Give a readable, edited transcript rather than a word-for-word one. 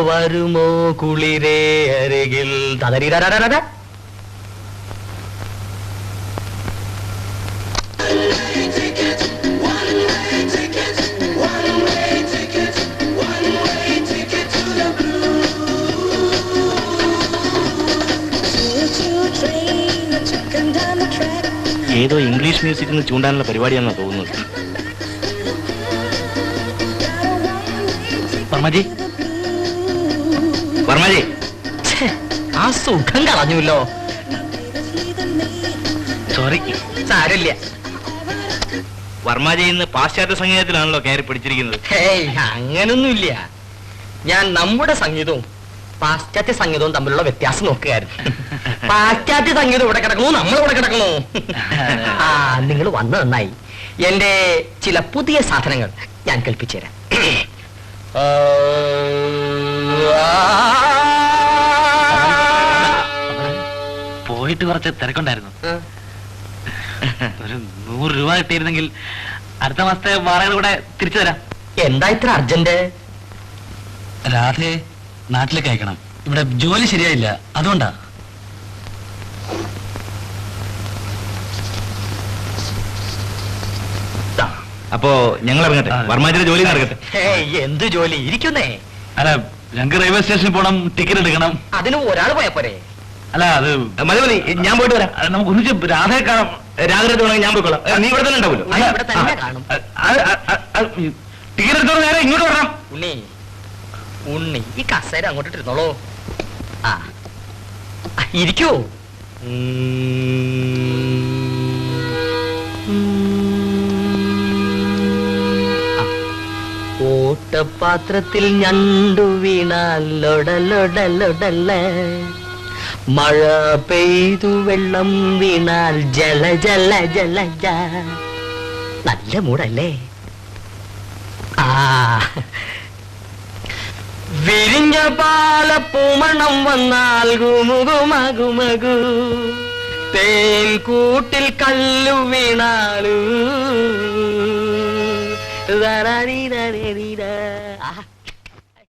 വരുമോ കുളിരേ അരികിൽ തതരീരാ. ഏതോ ഇംഗ്ലീഷ് മ്യൂസിക്കിന് ചൂണ്ടാനുള്ള പരിപാടിയാണെന്നാ തോന്നുന്നത്. വർമ്മജി, വർമ്മജി, ആ സുഖം കളഞ്ഞുല്ലോ. സോറി. സാരില്ല. വർമ്മജി ഇന്ന് പാശ്ചാത്യ സംഗീതത്തിലാണല്ലോ കയറി പിടിച്ചിരിക്കുന്നത്. ഹേയ്, അങ്ങനൊന്നുമില്ല. ഞാൻ നമ്മുടെ സംഗീതവും പാശ്ചാത്യ സംഗീതവും തമ്മിലുള്ള വ്യത്യാസം നോക്കുകയായിരുന്നു. പാശ്ചാത്യ സംഗീതം ഇവിടെ കിടക്കണു, നമ്മൾ ഇവിടെ കിടക്കണു. ആ, നിങ്ങൾ വന്നു നന്നായി. എന്റെ ചില പുതിയ സാധനങ്ങൾ ഞാൻ കേൾപ്പിച്ചു തരാം. പോയിട്ട് കുറച്ച് തിരക്കുണ്ടായിരുന്നു. ഒരു 100 രൂപ കിട്ടിയിരുന്നെങ്കിൽ അടുത്ത മാസത്തെ വാടക കൂടെ തിരിച്ചു തരാം. എന്താ ഇത്ര അർജന്റ്? രാധേ നാട്ടിലേക്ക് അയക്കണം. ഇവിടെ ജോലി ശരിയായില്ല, അതുകൊണ്ടാ. അപ്പോ ഞങ്ങൾ ഇറങ്ങട്ടെ. വർമ്മജിയുടെ ജോലി നടക്കട്ടെ. എന്ത് ജോലി? ഇരിക്കുന്നേ. അല്ല, ഞങ്ങൾക്ക് റെയിൽവേ സ്റ്റേഷനിൽ പോകണം, ടിക്കറ്റ് എടുക്കണം. അതിന് ഒരാൾ പോയാ പോരെ? അല്ല, അത് മതി മതി, ഞാൻ പോയിട്ട് വരാം. നമുക്ക് ഒന്നിച്ച് രാധയെ കാണാം. രാധയുടെ വേണമെങ്കിൽ ഞാൻ പോയിക്കോളാം. നീ ഇവിടെ തന്നെ ഉണ്ടാവുമല്ലോ. ടിക്കറ്റ് എടുത്തോളൂ, നേരെ ഇങ്ങോട്ട് വരണം. ഉണ്ണി, ഉണ്ണി, ഈ കസേര അങ്ങോട്ട് ഇരുന്നോളൂ. ആ, ഇരിക്കൂ. ഓട്ടപാത്രത്തിൽ ഞണ്ടു വീണാൽ ലൊടലൊടലൊടല്ല, മഴ പെയ്തു വെള്ളം വീണാൽ ജല ജല ജല. നല്ല മൂടല്ലേ? ആ, വിരിഞ്ഞ പാലപ്പൂമണം വന്നാൽ ഗുമുകുമകുമകു, തേൻ കൂട്ടിൽ കല്ലു വീണാലു.